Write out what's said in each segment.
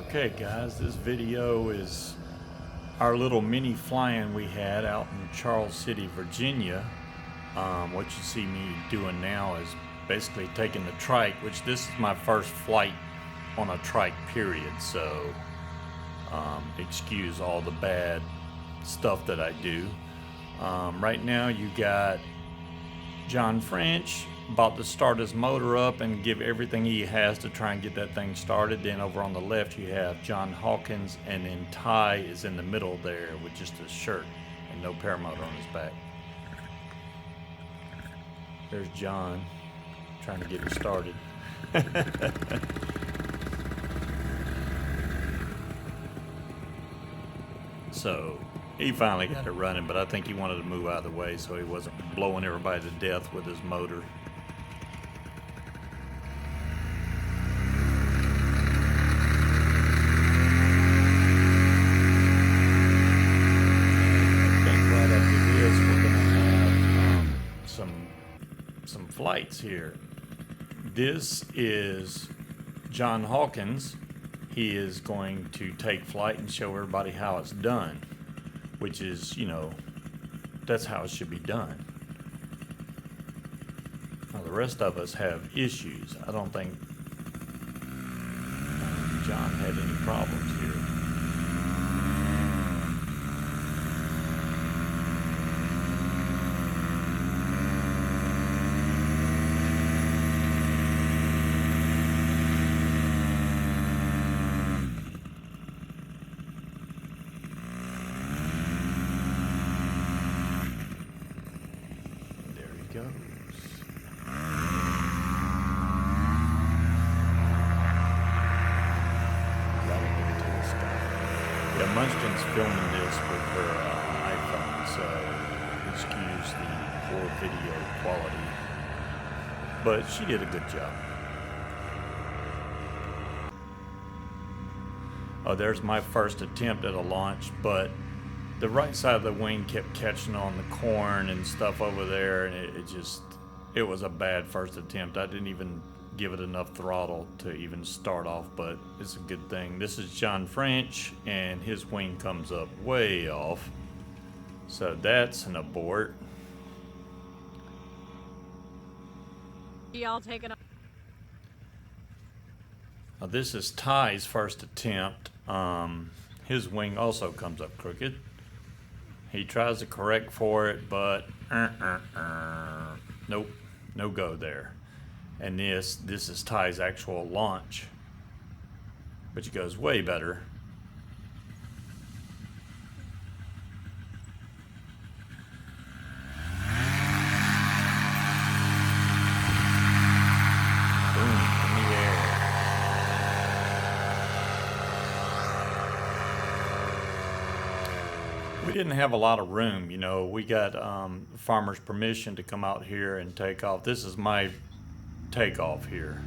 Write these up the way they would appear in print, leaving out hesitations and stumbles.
Okay guys, this video is our little mini fly-in we had out in Charles City, Virginia. What you see me doing now is basically taking the Trike, which this is my first flight on a Trike period, so excuse all the bad stuff that I do. Right now you got John French about to start his motor up and give everything he has to try and get that thing started. Then over on the left you have John Hawkins, and then Ty is in the middle there with just a shirt and no paramotor on his back. There's John trying to get it started. So he finally got it running, but I think he wanted to move out of the way so he wasn't blowing everybody to death with his motor. Some flights here. This is John Hawkins. He is going to take flight and show everybody how it's done, which is, you know, that's how it should be done. Now the rest of us have issues. I don't think John had any problems here. Goes. Yeah, Munchkin's filming this with her iPhone, so excuse the poor video quality, but she did a good job. Oh, there's my first attempt at a launch, but the right side of the wing kept catching on the corn and stuff over there, and it was a bad first attempt. I didn't even give it enough throttle to even start off, but it's a good thing. This is John French, and his wing comes up way off, so that's an abort. Y'all take it off. Now this is Ty's first attempt. His wing also comes up crooked. He tries to correct for it, but nope, no go there. And this is Ty's actual launch, which goes way better. Boom, in the air. We didn't have a lot of room, you know. We got farmer's permission to come out here and take off. This is my takeoff here.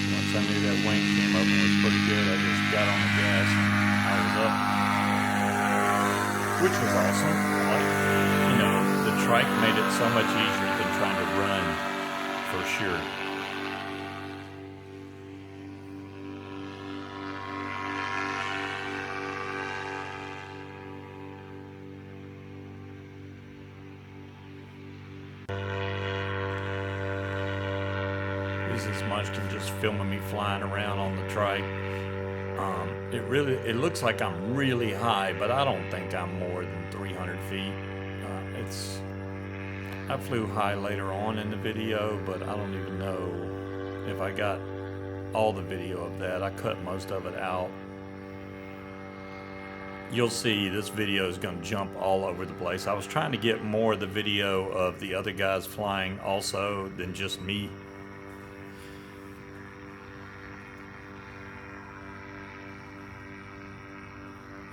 Once I knew that wing came up and was pretty good, I just got on the gas and I was up, which was awesome. Like, you know, the Trike made it so much easier than trying to run, for sure. This is Munchkin just filming me flying around on the Trike. It looks like I'm really high, but I don't think I'm more than 300 feet. I flew high later on in the video, but I don't even know if I got all the video of that. I cut most of it out. You'll see this video is going to jump all over the place. I was trying to get more of the video of the other guys flying also than just me.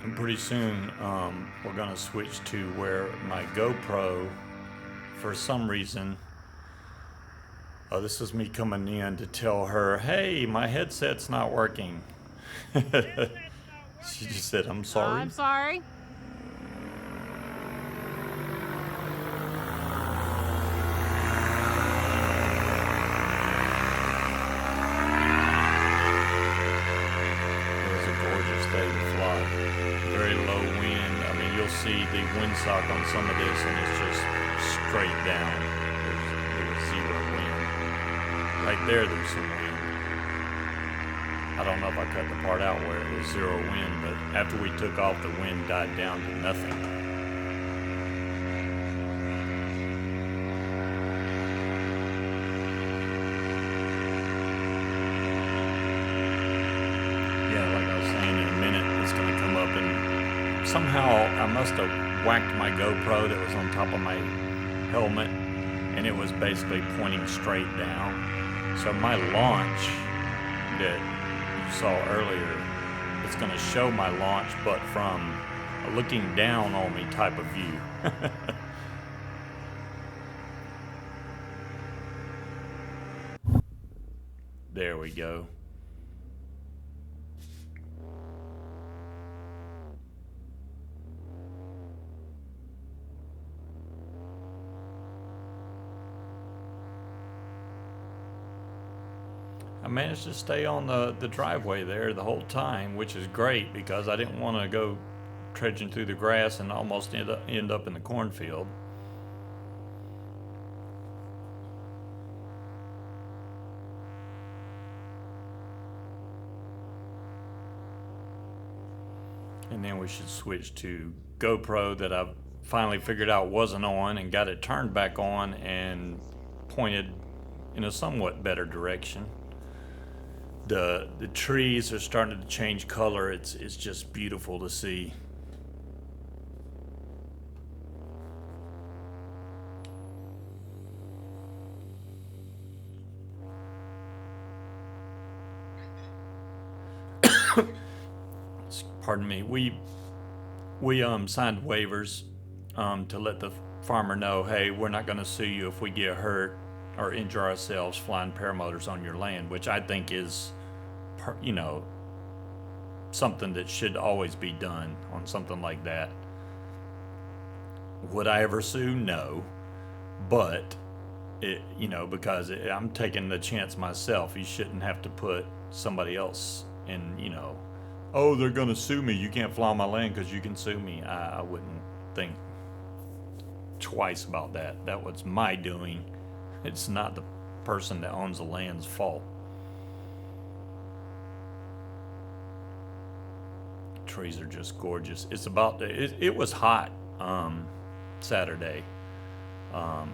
And pretty soon we're going to switch to where my GoPro, for some reason, this is me coming in to tell her, hey, my headset's not working. She just said, I'm sorry. I'm sorry. windsock on some of this, and it's just straight down. There was zero wind. Right there's some wind. I don't know if I cut the part out where it was zero wind, but after we took off, the wind died down to nothing. Yeah, like I was saying, in a minute it's going to come up, and somehow I must have whacked my GoPro that was on top of my helmet, and it was basically pointing straight down. So my launch that you saw earlier, it's going to show my launch, but from a looking down on me type of view. There we go. I managed to stay on the driveway there the whole time, which is great because I didn't want to go trudging through the grass and almost end up in the cornfield. And then we should switch to GoPro that I've finally figured out wasn't on, and got it turned back on and pointed in a somewhat better direction. The trees are starting to change color. It's just beautiful to see. Pardon me. We signed waivers to let the farmer know, hey, we're not going to sue you if we get hurt or injure ourselves flying paramotors on your land, which I think is, something that should always be done on something like that. Would I ever sue? No, but because I'm taking the chance myself. You shouldn't have to put somebody else in, oh, they're gonna sue me. You can't fly on my land because you can sue me. I wouldn't think twice about that. That was my doing. It's not the person that owns the land's fault. Trees are just gorgeous. It's it was hot Saturday.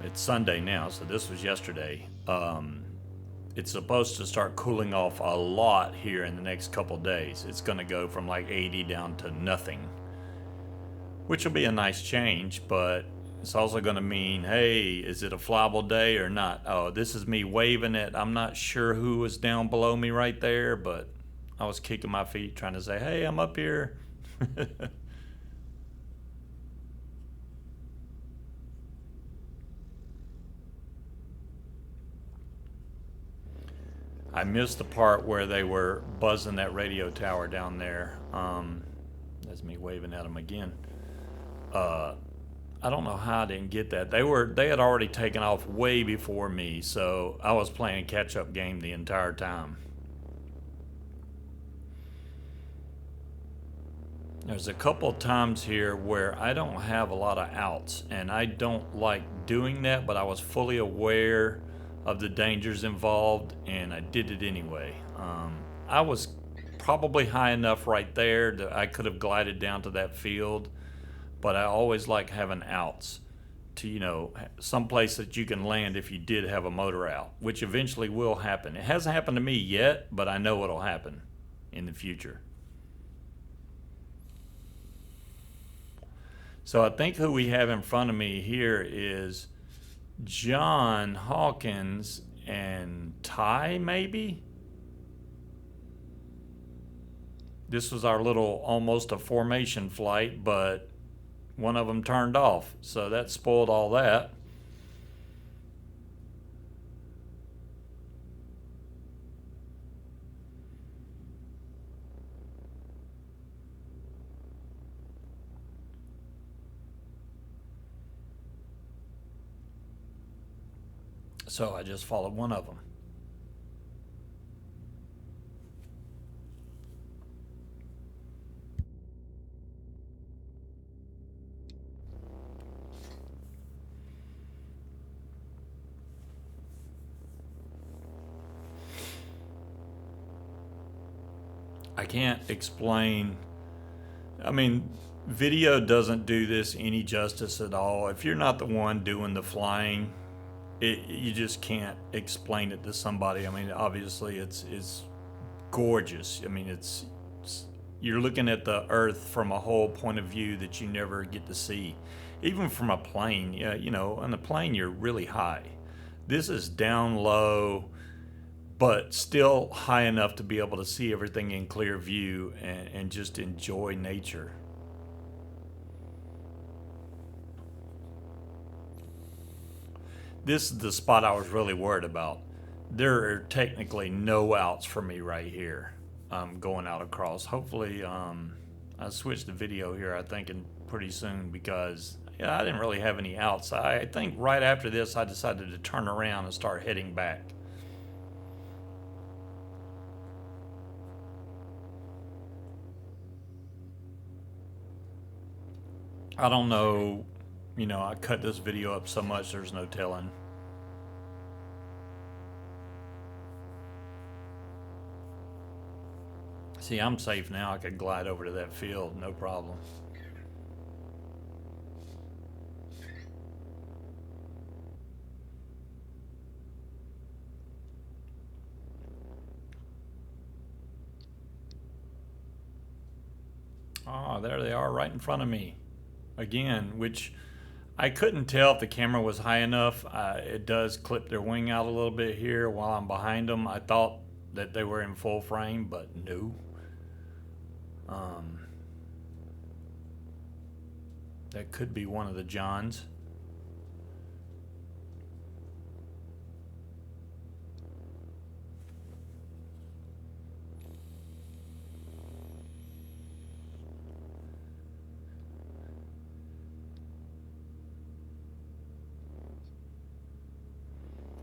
It's Sunday now, so this was yesterday. It's supposed to start cooling off a lot here in the next couple days. It's going to go from like 80 down to nothing, which will be a nice change, but it's also going to mean, hey, is it a flyable day or not? Oh, this is me waving it. I'm not sure who was down below me right there, but I was kicking my feet trying to say, hey, I'm up here. I missed the part where they were buzzing that radio tower down there. That's me waving at them again. I don't know how I didn't get that. They had already taken off way before me, so I was playing catch-up game the entire time. There's a couple of times here where I don't have a lot of outs, and I don't like doing that, but I was fully aware of the dangers involved, and I did it anyway. I was probably high enough right there that I could have glided down to that field, but I always like having outs to, some place that you can land if you did have a motor out, which eventually will happen. It hasn't happened to me yet, but I know it'll happen in the future. So I think who we have in front of me here is John Hawkins and Ty, maybe? This was our little almost a formation flight, but one of them turned off, so that spoiled all that. So I just followed one of them. I can't explain. I mean, video doesn't do this any justice at all. If you're not the one doing the flying, you just can't explain it to somebody. I mean, obviously it's gorgeous. I mean, you're looking at the Earth from a whole point of view that you never get to see, even from a plane. Yeah, you know, on the plane you're really high. This is down low, but still high enough to be able to see everything in clear view and just enjoy nature. This is the spot I was really worried about. There are technically no outs for me right here. Going out across. Hopefully, I switched the video here, I think, pretty soon, because I didn't really have any outs. I think right after this, I decided to turn around and start heading back. I don't know, you know, I cut this video up so much, there's no telling. See, I'm safe now. I could glide over to that field, no problem. Ah, there they are right in front of me. Again, which I couldn't tell if the camera was high enough. It does clip their wing out a little bit here while I'm behind them. I thought that they were in full frame, but no. That could be one of the Johns.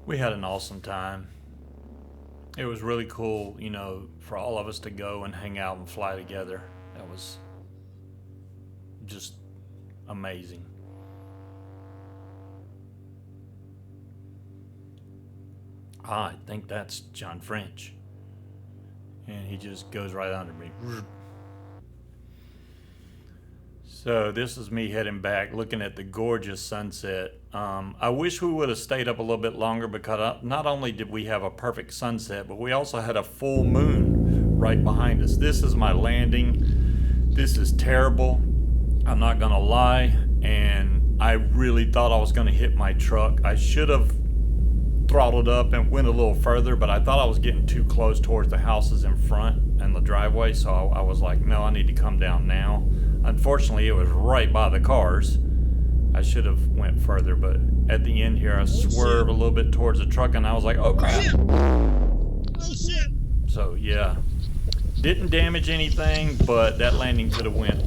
We had an awesome time. It was really cool, you know, for all of us to go and hang out and fly together. That was just amazing. I think that's John French. And he just goes right under me. So this is me heading back, looking at the gorgeous sunset. I wish we would have stayed up a little bit longer, because not only did we have a perfect sunset, but we also had a full moon right behind us. This is my landing. This is terrible. I'm not gonna lie. And I really thought I was gonna hit my truck. I should have throttled up and went a little further, but I thought I was getting too close towards the houses in front and the driveway, so I was like, no, I need to come down now. Unfortunately, it was right by the cars. I should have went further, but at the end here, I swerved a little bit towards the truck, and I was like, oh crap. Oh shit. So yeah, didn't damage anything, but that landing could have went